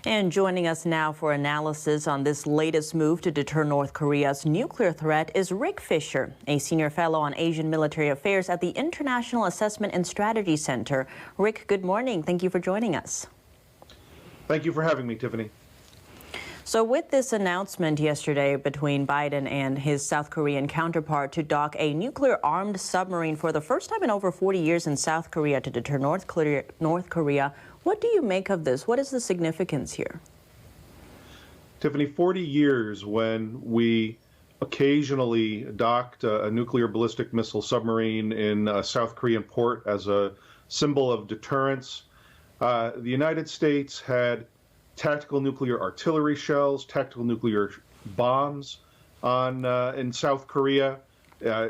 And joining us now for analysis on this latest move to deter North Korea's nuclear threat is Rick Fisher, a senior fellow on Asian military affairs at the International Assessment and Strategy Center. Rick, good morning. Thank you for joining us. Thank you for having me, Tiffany. So with this announcement yesterday between Biden and his South Korean counterpart to dock a nuclear-armed submarine for the first time in over 40 years in South Korea to deter North Korea, what do you make of this? What is the significance here? Tiffany, 40 years when we occasionally docked a nuclear ballistic missile submarine in a South Korean port as a symbol of deterrence. The United States had tactical nuclear artillery shells, tactical nuclear bombs in South Korea.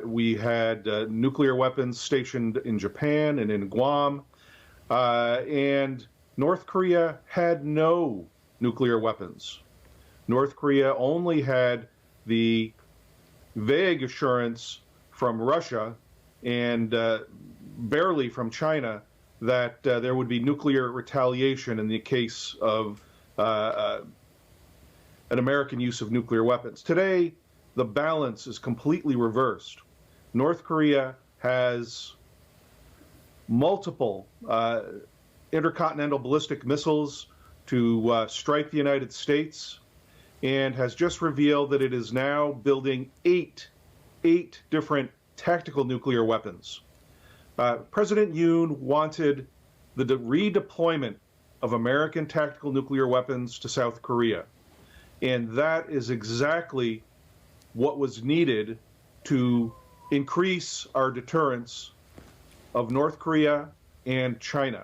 We had nuclear weapons stationed in Japan and in Guam. And North Korea had no nuclear weapons. North Korea only had the vague assurance from Russia and barely from China that there would be nuclear retaliation in the case of an American use of nuclear weapons. Today, the balance is completely reversed. North Korea has multiple intercontinental ballistic missiles to strike the United States, and has just revealed that it is now building eight different tactical nuclear weapons. President Yoon wanted the redeployment of American tactical nuclear weapons to South Korea, and that is exactly what was needed to increase our deterrence of North Korea and China.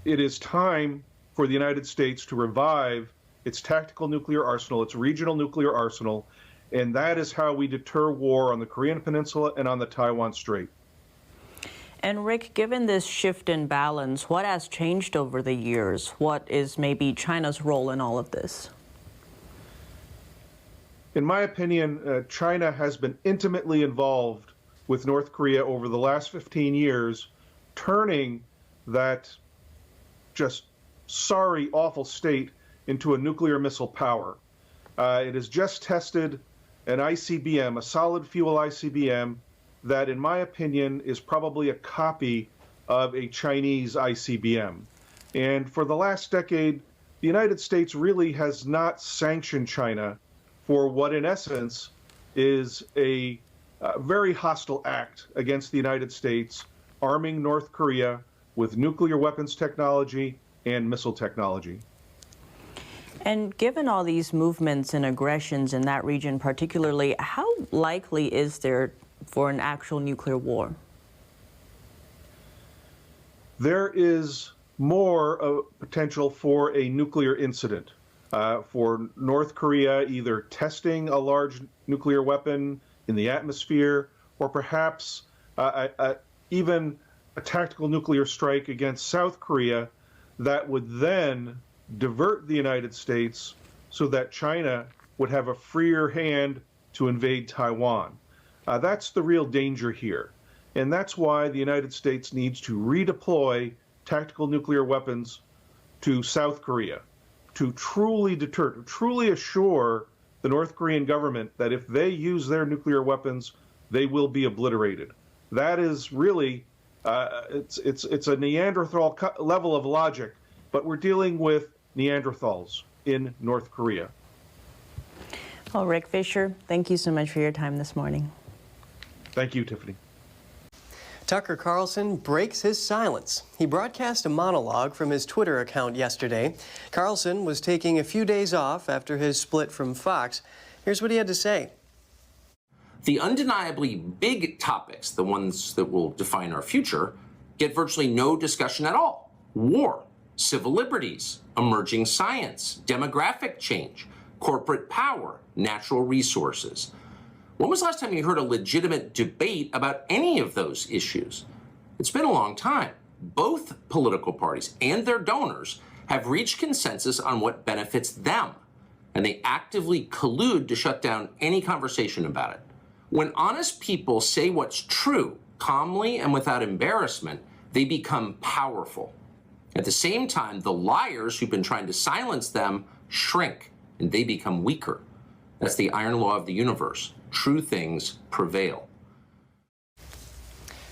It is time for the United States to revive its tactical nuclear arsenal, its regional nuclear arsenal, and that is how we deter war on the Korean Peninsula and on the Taiwan Strait. And Rick, given this shift in balance, what has changed over the years? What is maybe China's role in all of this? In my opinion, China has been intimately involved with North Korea over the last 15 years, turning that just sorry, awful state into a nuclear missile power. It has just tested an ICBM, a solid fuel ICBM, that in my opinion is probably a copy of a Chinese ICBM. And for the last decade, the United States really has not sanctioned China for what in essence is a very hostile act against the United States, arming North Korea with nuclear weapons technology and missile technology. And given all these movements and aggressions in that region particularly, how likely is there for an actual nuclear war? There is more potential for a nuclear incident, for North Korea either testing a large nuclear weapon in the atmosphere, or perhaps even a tactical nuclear strike against South Korea that would then divert the United States so that China would have a freer hand to invade Taiwan. That's the real danger here. And that's why the United States needs to redeploy tactical nuclear weapons to South Korea to truly deter, to truly assure the North Korean government that if they use their nuclear weapons, they will be obliterated. That is really, it's a Neanderthal level of logic, but we're dealing with Neanderthals in North Korea. Well, Rick Fisher, thank you so much for your time this morning. Thank you, Tiffany. Tucker Carlson breaks his silence. He broadcast a monologue from his Twitter account yesterday. Carlson was taking a few days off after his split from Fox. Here's what he had to say. The undeniably big topics, the ones that will define our future, get virtually no discussion at all. War, civil liberties, emerging science, demographic change, corporate power, natural resources. When was the last time you heard a legitimate debate about any of those issues? It's been a long time. Both political parties and their donors have reached consensus on what benefits them, and they actively collude to shut down any conversation about it. When honest people say what's true, calmly and without embarrassment, they become powerful. At the same time, the liars who've been trying to silence them shrink and they become weaker. That's the iron law of the universe. True things prevail.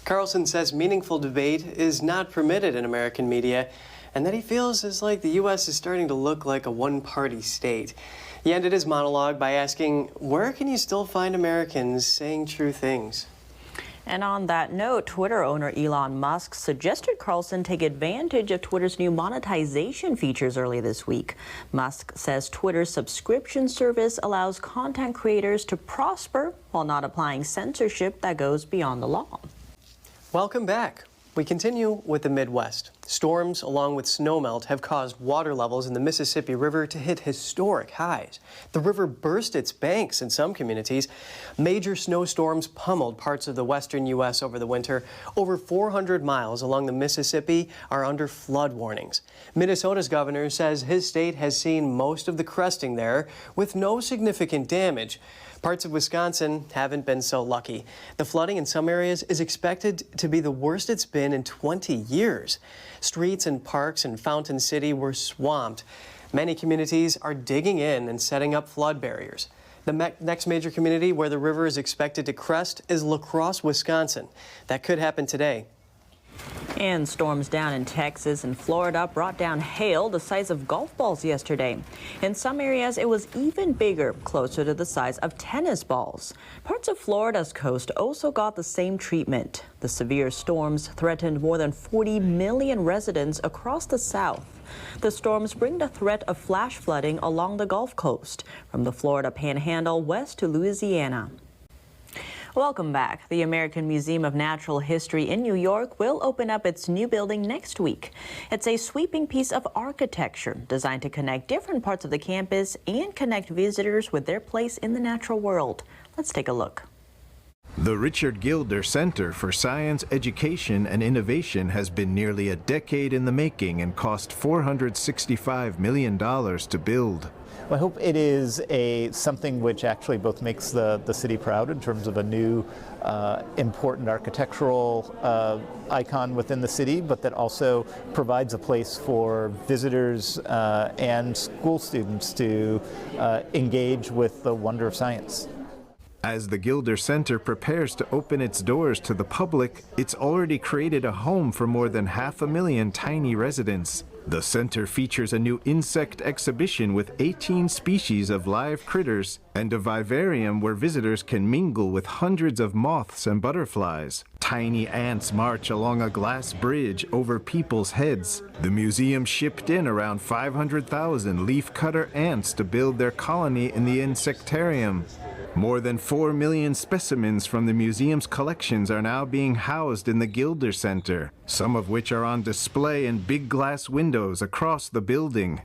Carlson says meaningful debate is not permitted in American media, and that he feels is like the U.S. is starting to look like a one-party state. He ended his monologue by asking, where can you still find Americans saying true things? And on that note, Twitter owner Elon Musk suggested Carlson take advantage of Twitter's new monetization features early this week. Musk says Twitter's subscription service allows content creators to prosper while not applying censorship that goes beyond the law. Welcome back. We continue with the Midwest. Storms, along with snowmelt, have caused water levels in the Mississippi River to hit historic highs. The river burst its banks in some communities. Major snowstorms pummeled parts of the western U.S. over the winter. Over 400 miles along the Mississippi are under flood warnings. Minnesota's governor says his state has seen most of the cresting there with no significant damage. Parts of Wisconsin haven't been so lucky. The flooding in some areas is expected to be the worst it's been in 20 years. Streets and parks in Fountain City were swamped. Many communities are digging in and setting up flood barriers. The next major community where the river is expected to crest is La Crosse, Wisconsin. That could happen today. And storms down in Texas and Florida brought down hail the size of golf balls yesterday. In some areas, it was even bigger, closer to the size of tennis balls. Parts of Florida's coast also got the same treatment. The severe storms threatened more than 40 million residents across the South. The storms bring the threat of flash flooding along the Gulf Coast, from the Florida Panhandle west to Louisiana. Welcome back. The American Museum of Natural History in New York will open up its new building next week. It's a sweeping piece of architecture designed to connect different parts of the campus and connect visitors with their place in the natural world. Let's take a look. The Richard Gilder Center for Science, Education, and Innovation has been nearly a decade in the making and cost $465 million to build. Well, I hope it is something which actually both makes the city proud in terms of a new important architectural icon within the city, but that also provides a place for visitors and school students to engage with the wonder of science. As the Gilder Center prepares to open its doors to the public, it's already created a home for more than 500,000 tiny residents. The center features a new insect exhibition with 18 species of live critters and a vivarium where visitors can mingle with hundreds of moths and butterflies. Tiny ants march along a glass bridge over people's heads. The museum shipped in around 500,000 leafcutter ants to build their colony in the insectarium. More than 4 million specimens from the museum's collections are now being housed in the Gilder Center, some of which are on display in big glass windows across the building.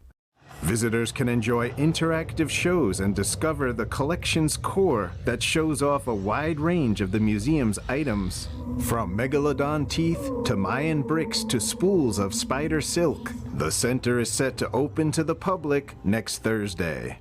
Visitors can enjoy interactive shows and discover the collection's core that shows off a wide range of the museum's items. From megalodon teeth to Mayan bricks to spools of spider silk, the center is set to open to the public next Thursday.